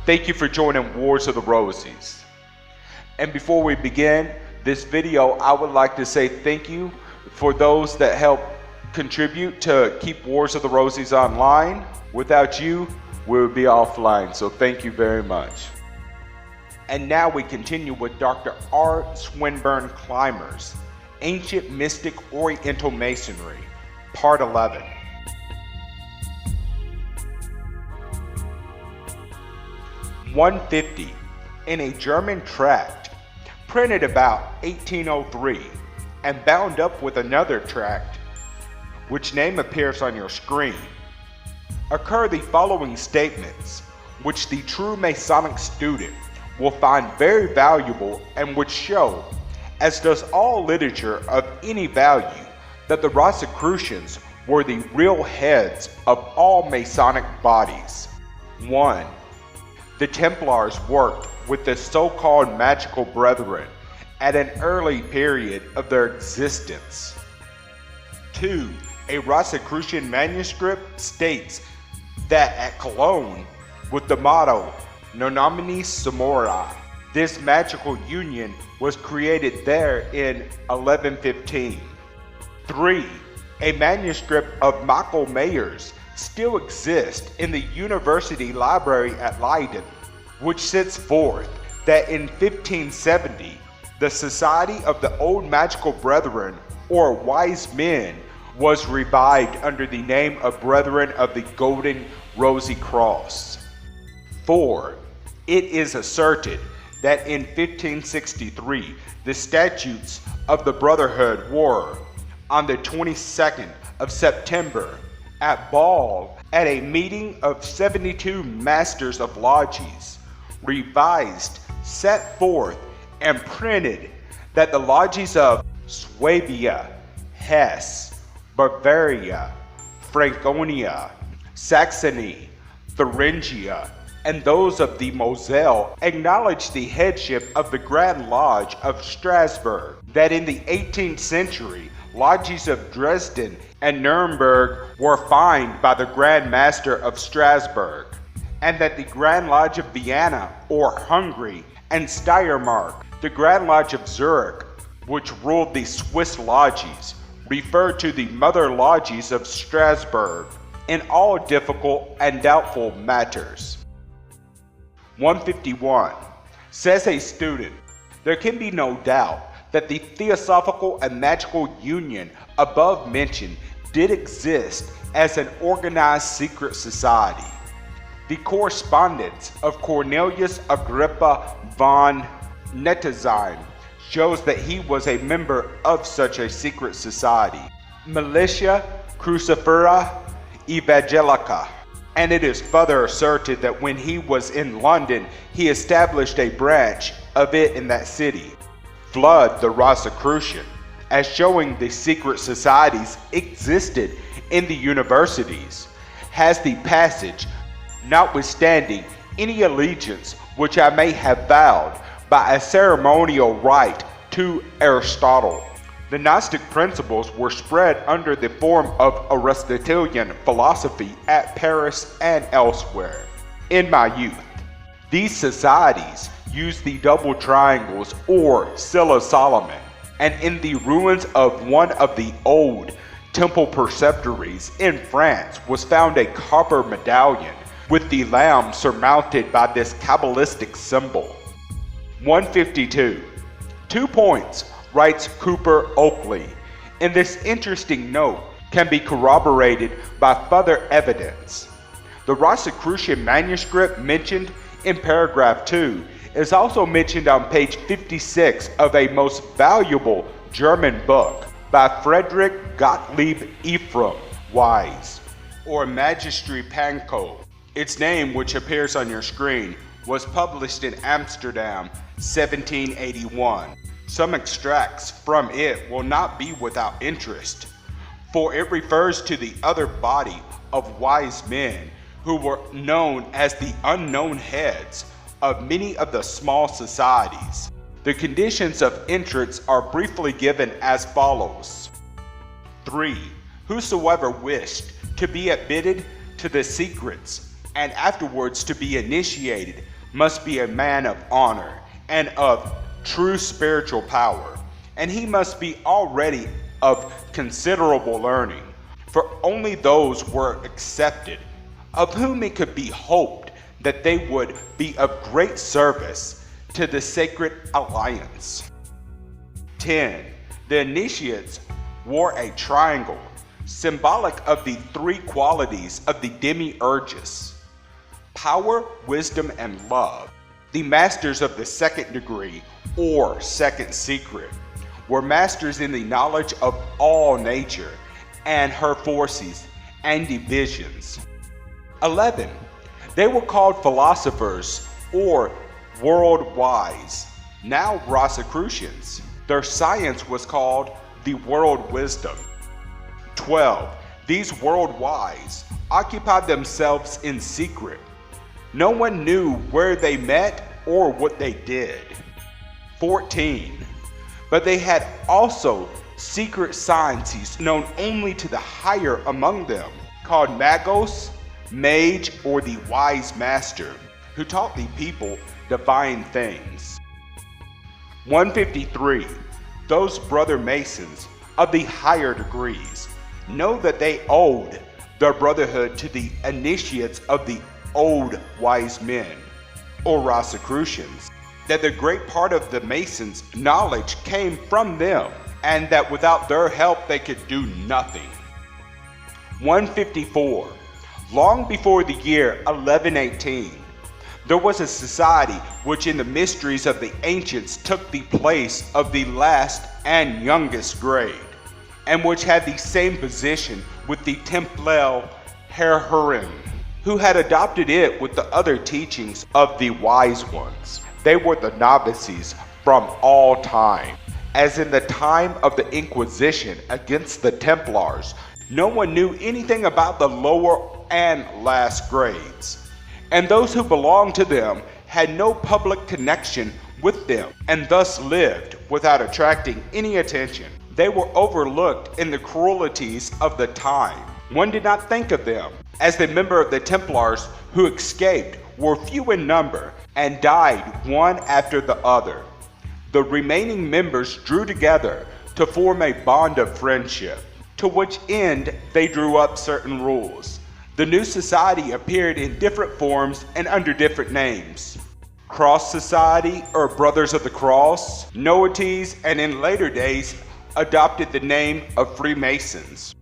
Thank you for joining Wars of the Rosies. And before we begin this video, I would like to say thank you for those that help contribute to keep Wars of the Rosies online. Without you, we would be offline, so thank you very much. And now we continue with Dr. R. Swinburne Clymer's Ancient Mystic Oriental Masonry, Part 11. "150, in a German tract, printed about 1803, and bound up with another tract, which name appears on your screen, occur the following statements, which the true Masonic student will find very valuable and which show, as does all literature of any value, that the Rosicrucians were the real heads of all Masonic bodies. 1. The Templars worked with the so-called magical brethren at an early period of their existence. 2. A Rosicrucian manuscript states that at Cologne, with the motto Non Nominis Samora, this magical union was created there in 1115. 3. A manuscript of Michael Mayer's still exists in the University Library at Leiden, which sets forth that in 1570, the Society of the Old Magical Brethren, or Wise Men, was revived under the name of Brethren of the Golden Rosy Cross. 4. It is asserted that in 1563, the statutes of the Brotherhood were, on the 22nd of September, at Bâle, at a meeting of 72 Masters of Lodges, revised, set forth, and printed that the lodges of Swabia, Hesse, Bavaria, Franconia, Saxony, Thuringia, and those of the Moselle acknowledged the headship of the Grand Lodge of Strasbourg, that in the 18th century, lodges of Dresden and Nuremberg were fined by the Grand Master of Strasbourg, and that the Grand Lodge of Vienna or Hungary and Steiermark, the Grand Lodge of Zurich, which ruled the Swiss lodges, referred to the mother lodges of Strasbourg in all difficult and doubtful matters. 151. Says a student, there can be no doubt that the Theosophical and Magical Union above mentioned did exist as an organized secret society. The correspondence of Cornelius Agrippa von Nettesheim shows that he was a member of such a secret society, Militia Crucifera Evangelica, and it is further asserted that when he was in London, he established a branch of it in that city, Flood the Rosicrucian, as showing the secret societies existed in the universities, has the passage, notwithstanding any allegiance which I may have vowed by a ceremonial rite to Aristotle. The Gnostic principles were spread under the form of Aristotelian philosophy at Paris and elsewhere. In my youth, these societies used the double triangles or Scylla Solomon, and in the ruins of one of the old temple preceptories in France was found a copper medallion with the lamb surmounted by this Kabbalistic symbol. 152. 2 points, writes Cooper Oakley, and this interesting note can be corroborated by further evidence. The Rosicrucian manuscript mentioned in paragraph 2 is also mentioned on page 56 of a most valuable German book by Friedrich Gottlieb Ephraim Wise, or Magistri Pankow. Its name, which appears on your screen, was published in Amsterdam, 1781. Some extracts from it will not be without interest, for it refers to the other body of wise men who were known as the unknown heads of many of the small societies. The conditions of entrance are briefly given as follows. 3. Whosoever wished to be admitted to the secrets and afterwards to be initiated must be a man of honor and of true spiritual power, and he must be already of considerable learning, for only those were accepted, of whom it could be hoped that they would be of great service to the sacred alliance. 10. The initiates wore a triangle, symbolic of the three qualities of the demiurgus: power, wisdom, and love. The masters of the second degree, or second secret, were masters in the knowledge of all nature and her forces and divisions. 11. They were called philosophers or world wise, now Rosicrucians. Their science was called the world wisdom. 12. These world wise occupied themselves in secret. No one knew where they met or what they did. 14. But they had also secret sciences known only to the higher among them, called magos, mage, or the wise master, who taught the people divine things. 153. Those brother Masons of the higher degrees know that they owed their brotherhood to the initiates of the old wise men, or Rosicrucians, that the great part of the Masons' knowledge came from them, and that without their help they could do nothing. 154. Long before the year 1118, there was a society which in the mysteries of the ancients took the place of the last and youngest grade, and which had the same position with the Temple Herrerin, who had adopted it with the other teachings of the wise ones. They were the novices from all time. As in the time of the Inquisition against the Templars, no one knew anything about the lower and last grades, and those who belonged to them had no public connection with them, and thus lived without attracting any attention. They were overlooked in the cruelties of the time. One did not think of them, as the members of the Templars who escaped were few in number and died one after the other. The remaining members drew together to form a bond of friendship, to which end they drew up certain rules. The new society appeared in different forms and under different names: Cross Society, or Brothers of the Cross, Noetes, and in later days adopted the name of Freemasons.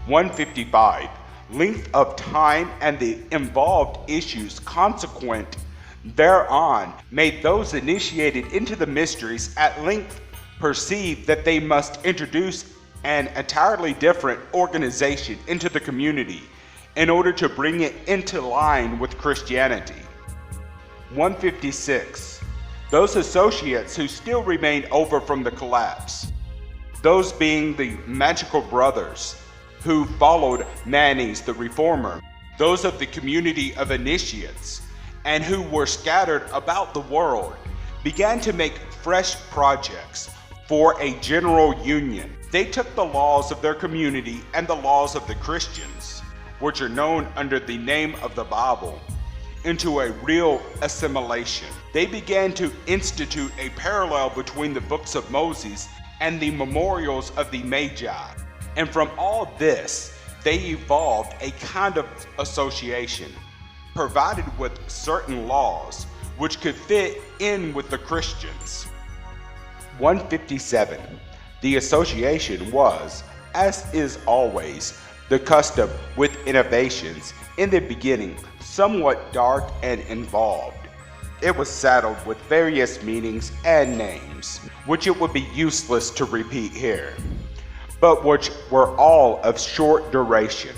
155. Length of time and the involved issues consequent thereon made those initiated into the mysteries at length perceive that they must introduce an entirely different organization into the community in order to bring it into line with Christianity. 156. Those associates who still remained over from the collapse, those being the magical brothers who followed Manes the Reformer, those of the community of initiates, and who were scattered about the world, began to make fresh projects for a general union. They took the laws of their community and the laws of the Christians, which are known under the name of the Bible, into a real assimilation. They began to institute a parallel between the books of Moses and the memorials of the Magi. And from all this, they evolved a kind of association, provided with certain laws which could fit in with the Christians. 157. The association was, as is always the custom with innovations, in the beginning somewhat dark and involved. It was saddled with various meanings and names, which it would be useless to repeat here, but which were all of short duration,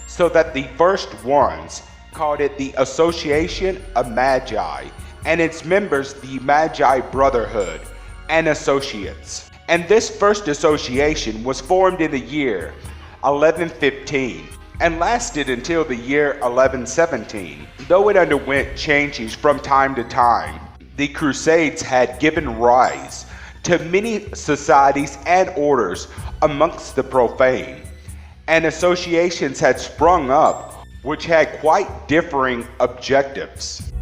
so that the first ones called it the Association of Magi, and its members the Magi Brotherhood and Associates. And this first association was formed in the year 1115 and lasted until the year 1117. Though it underwent changes from time to time, the Crusades had given rise to many societies and orders amongst the profane, and associations had sprung up which had quite differing objectives.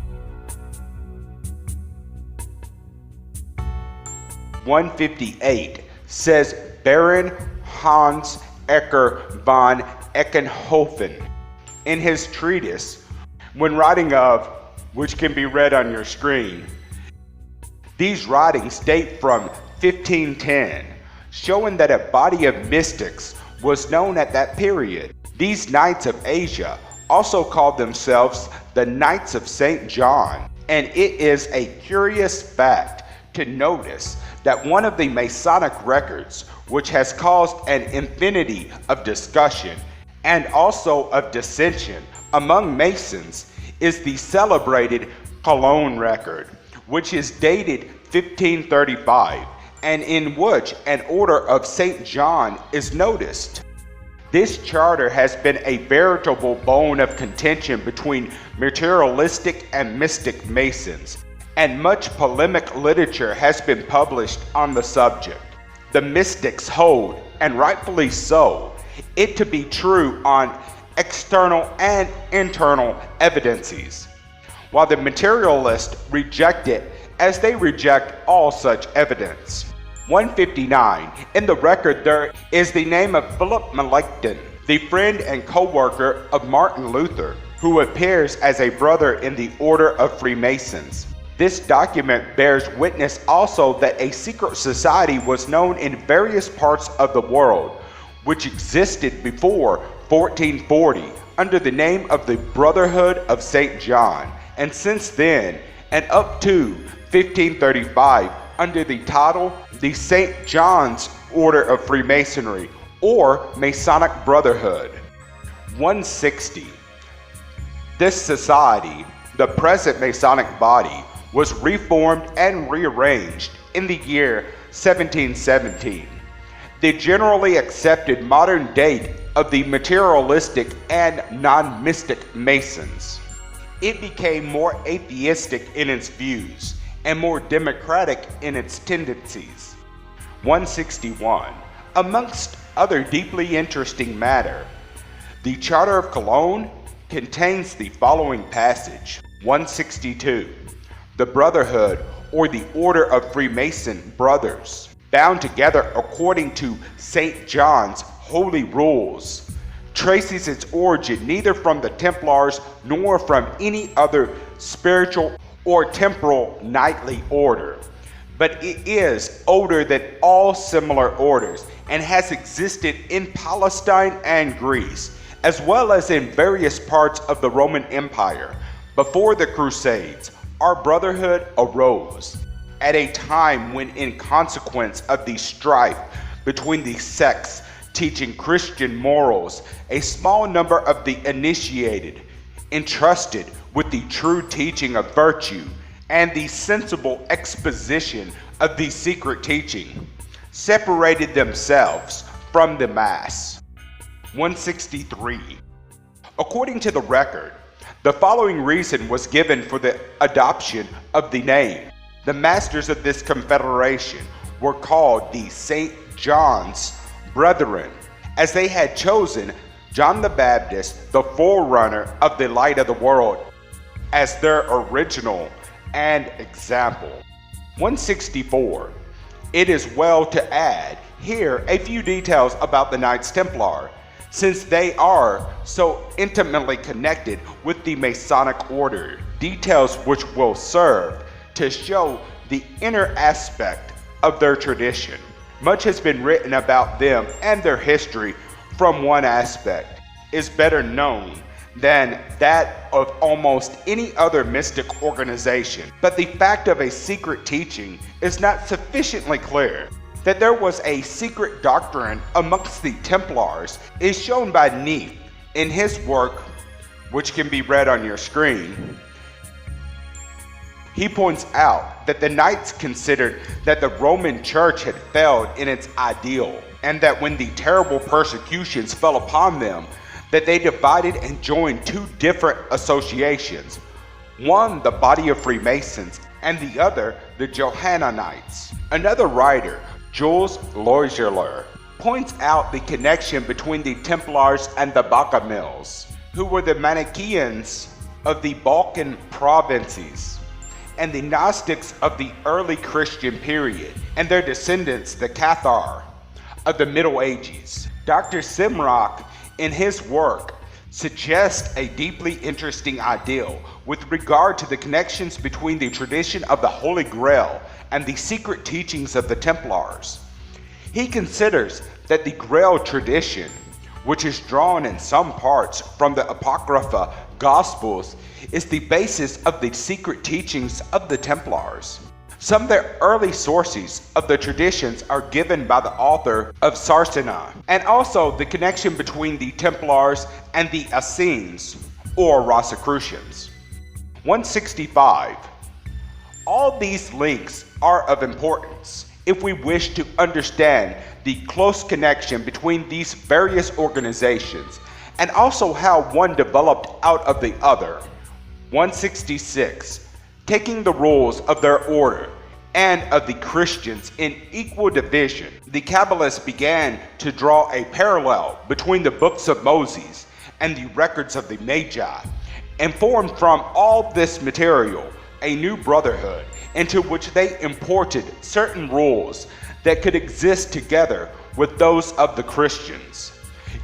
158 says Baron Hans Ecker von Eckenhofen in his treatise, when writing of, which can be read on your screen. These writings date from 1510, showing that a body of mystics was known at that period. These Knights of Asia also called themselves the Knights of St. John, and it is a curious fact to notice that one of the Masonic records, which has caused an infinity of discussion and also of dissension among Masons, is the celebrated Cologne record, which is dated 1535, and in which an order of St. John is noticed. This charter has been a veritable bone of contention between materialistic and mystic Masons, and much polemic literature has been published on the subject. The mystics hold, and rightfully so, it to be true on external and internal evidences, while the materialists reject it as they reject all such evidence. 159. In the record there is the name of Philip Melanchthon, the friend and co-worker of Martin Luther, who appears as a brother in the Order of Freemasons. This document bears witness also that a secret society was known in various parts of the world, which existed before 1440 under the name of the Brotherhood of St. John, and since then and up to 1535 under the title the St. John's Order of Freemasonry or Masonic Brotherhood. 160. This society, the present Masonic body, was reformed and rearranged in the year 1717, the generally accepted modern date of the materialistic and non-mystic Masons. It became more atheistic in its views and more democratic in its tendencies. 161. Amongst other deeply interesting matter, the Charter of Cologne contains the following passage. 162. The Brotherhood, or the Order of Freemason Brothers, bound together according to St. John's holy rules, traces its origin neither from the Templars nor from any other spiritual or temporal knightly order, but it is older than all similar orders and has existed in Palestine and Greece, as well as in various parts of the Roman Empire. Before the Crusades, our brotherhood arose at a time when, in consequence of the strife between the sects teaching Christian morals, a small number of the initiated, entrusted with the true teaching of virtue and the sensible exposition of the secret teaching, separated themselves from the mass. 163. According to the record, the following reason was given for the adoption of the name. The masters of this confederation were called the St. John's Brethren, as they had chosen John the Baptist, the forerunner of the light of the world, as their original and example. 164. It is well to add here a few details about the Knights Templar, since they are so intimately connected with the Masonic order, details which will serve to show the inner aspect of their tradition. Much has been written about them, and their history from one aspect is better known than that of almost any other mystic organization. But the fact of a secret teaching is not sufficiently clear. That there was a secret doctrine amongst the Templars is shown by Neef in his work, which can be read on your screen. He points out that the Knights considered that the Roman Church had failed in its ideal, and that when the terrible persecutions fell upon them, that they divided and joined two different associations, one the body of Freemasons and the other the Johannites. Another writer, Jules Loiseler, points out the connection between the Templars and the Bacamils, who were the Manichaeans of the Balkan provinces, and the Gnostics of the early Christian period, and their descendants, the Cathar, of the Middle Ages. Dr. Simrock, in his work, suggests a deeply interesting ideal with regard to the connections between the tradition of the Holy Grail and the secret teachings of the Templars. He considers that the Grail tradition, which is drawn in some parts from the Apocrypha Gospels, is the basis of the secret teachings of the Templars. Some of the early sources of the traditions are given by the author of Sarcina, and also the connection between the Templars and the Essenes, or Rosicrucians. 165. All these links are of importance if we wish to understand the close connection between these various organizations, and also how one developed out of the other. 166. Taking the rules of their order and of the Christians in equal division, the Kabbalists began to draw a parallel between the books of Moses and the records of the Magi, and formed from all this material a new brotherhood into which they imported certain rules that could exist together with those of the Christians.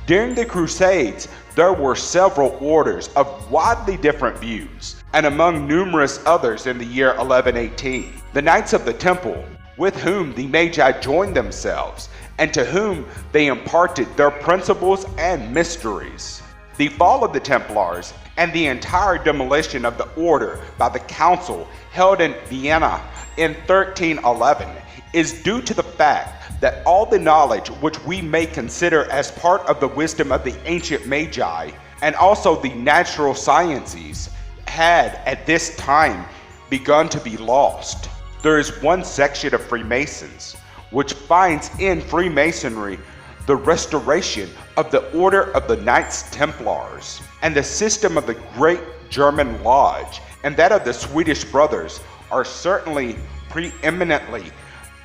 During the Crusades, there were several orders of widely different views, and among numerous others in the year 1118, the Knights of the Temple, with whom the Magi joined themselves, and to whom they imparted their principles and mysteries. The fall of the Templars and the entire demolition of the order by the council held in Vienna in 1311 is due to the fact that all the knowledge which we may consider as part of the wisdom of the ancient Magi, and also the natural sciences, had at this time begun to be lost. There is one section of Freemasons which finds in Freemasonry the restoration of the order of the Knights Templars, and the system of the Great German Lodge and that of the Swedish Brothers are certainly preeminently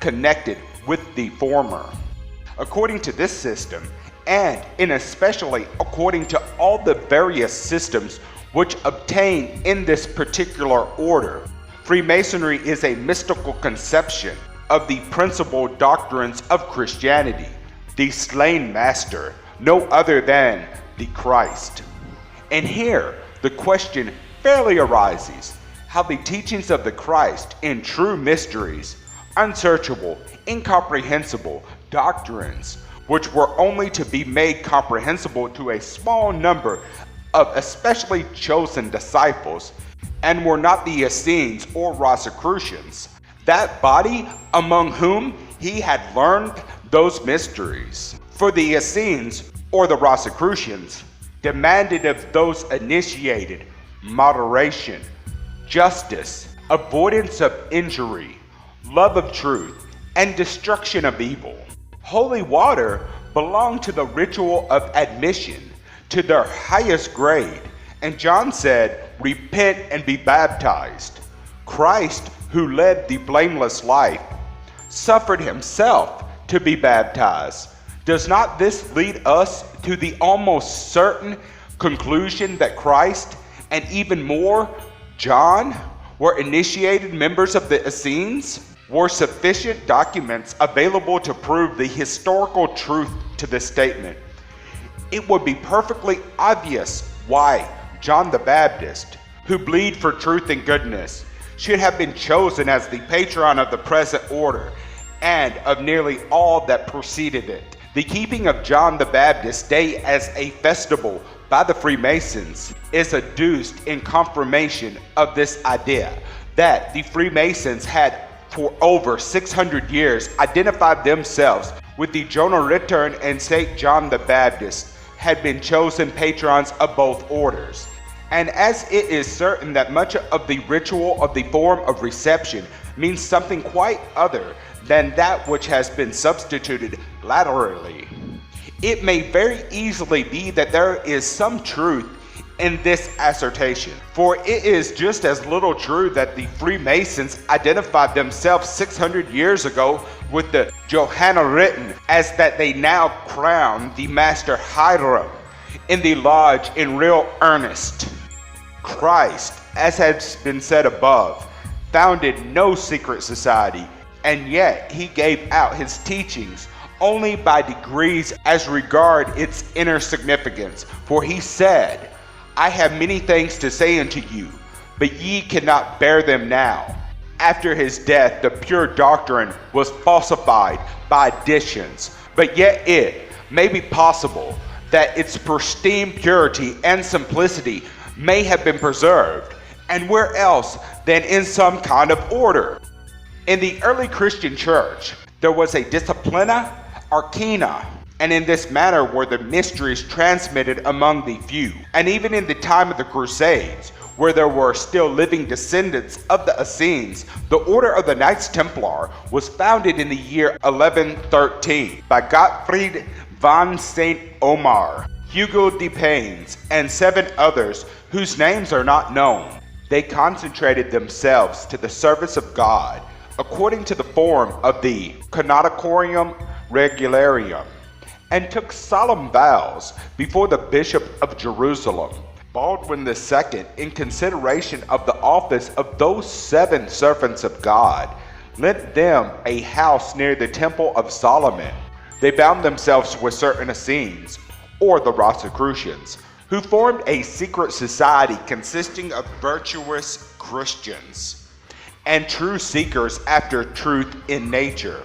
connected with the former. According to this system, and in especially according to all the various systems which obtain in this particular order, Freemasonry is a mystical conception of the principal doctrines of Christianity, the slain master, no other than the Christ. And here the question fairly arises, how the teachings of the Christ in true mysteries, unsearchable, incomprehensible doctrines, which were only to be made comprehensible to a small number of especially chosen disciples, and were not the Essenes or Rosicrucians, that body among whom he had learned those mysteries. For the Essenes or the Rosicrucians demanded of those initiated moderation, justice, avoidance of injury, love of truth, and destruction of evil. Holy water belonged to the ritual of admission to their highest grade, and John said, "Repent and be baptized." Christ, who led the blameless life, suffered himself to be baptized. Does not this lead us to the almost certain conclusion that Christ, and even more John, were initiated members of the Essenes? Were sufficient documents available to prove the historical truth to this statement, it would be perfectly obvious why John the Baptist, who bleed for truth and goodness, should have been chosen as the patron of the present order and of nearly all that preceded it. The keeping of John the Baptist's day as a festival by the Freemasons is adduced in confirmation of this idea that the Freemasons had for over 600 years identified themselves with the Jonah Rittern and St. John the Baptist had been chosen patrons of both orders. And as it is certain that much of the ritual of the form of reception means something quite other than that which has been substituted laterally, it may very easily be that there is some truth in this assertion, for it is just as little true that the Freemasons identified themselves 600 years ago with the Johannites as that they now crown the Master Hiram in the lodge in real earnest. Christ, as has been said above, founded no secret society, and yet he gave out his teachings only by degrees as regard its inner significance. For he said, I have many things to say unto you, but ye cannot bear them now. After his death, the pure doctrine was falsified by additions, but yet it may be possible that its pristine purity and simplicity may have been preserved, and where else than in some kind of order. In the early Christian church, there was a disciplina arcana, and in this manner were the mysteries transmitted among the few. And even in the time of the Crusades, where there were still living descendants of the Essenes, the Order of the Knights Templar was founded in the year 1113 by Gottfried von St. Omar, Hugo de Paynes, and 7 others whose names are not known. They concentrated themselves to the service of God according to the form of the Canonicorum Regularium, and took solemn vows before the Bishop of Jerusalem, Baldwin II, in consideration of the office of those 7 servants of God, lent them a house near the Temple of Solomon. They bound themselves with certain Essenes, or the Rosicrucians, who formed a secret society consisting of virtuous Christians and true seekers after truth in nature,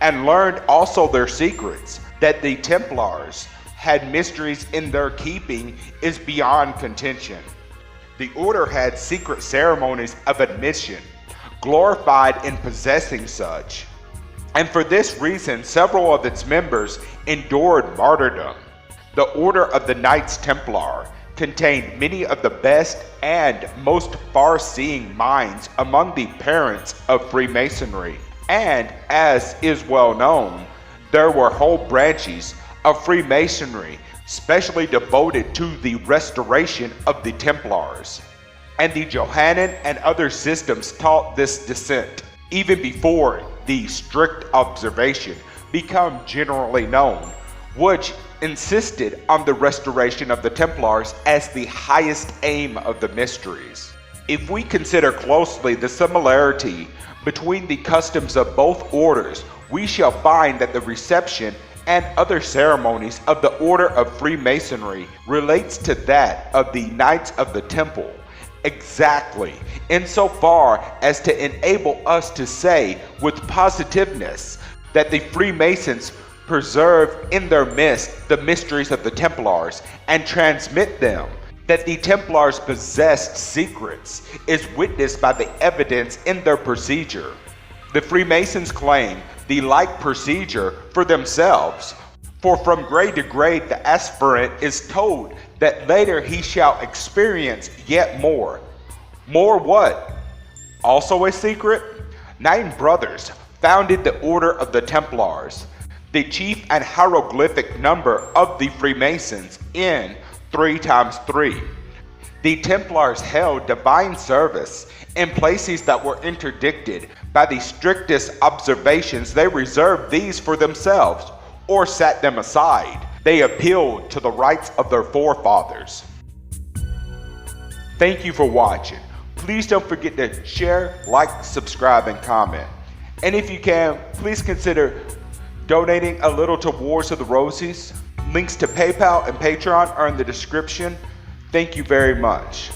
and learned also their secrets. That the Templars had mysteries in their keeping is beyond contention. The order had secret ceremonies of admission, glorified in possessing such, and for this reason several of its members endured martyrdom. The Order of the Knights Templar contained many of the best and most far-seeing minds among the parents of Freemasonry, and, as is well known, there were whole branches of Freemasonry specially devoted to the restoration of the Templars, and the Johannites and other systems taught this descent, even before the strict observation became generally known, which insisted on the restoration of the Templars as the highest aim of the mysteries. If we consider closely the similarity between the customs of both orders, we shall find that the reception and other ceremonies of the Order of Freemasonry relates to that of the Knights of the Temple exactly, insofar as to enable us to say with positiveness that the Freemasons preserve in their midst the mysteries of the Templars and transmit them. That the Templars possessed secrets is witnessed by the evidence in their procedure. The Freemasons claim the like procedure for themselves, for from grade to grade the aspirant is told that later he shall experience yet more. More what? Also a secret? 9 brothers founded the Order of the Templars, the chief and hieroglyphic number of the Freemasons in 3 times 3. The Templars held divine service in places that were interdicted by the strictest observations. They reserved these for themselves or set them aside. They appealed to the rights of their forefathers. Thank you for watching. Please don't forget to share, like, subscribe, and comment. And if you can, please consider donating a little towards the Rosies. Links to PayPal and Patreon are in the description. Thank you very much.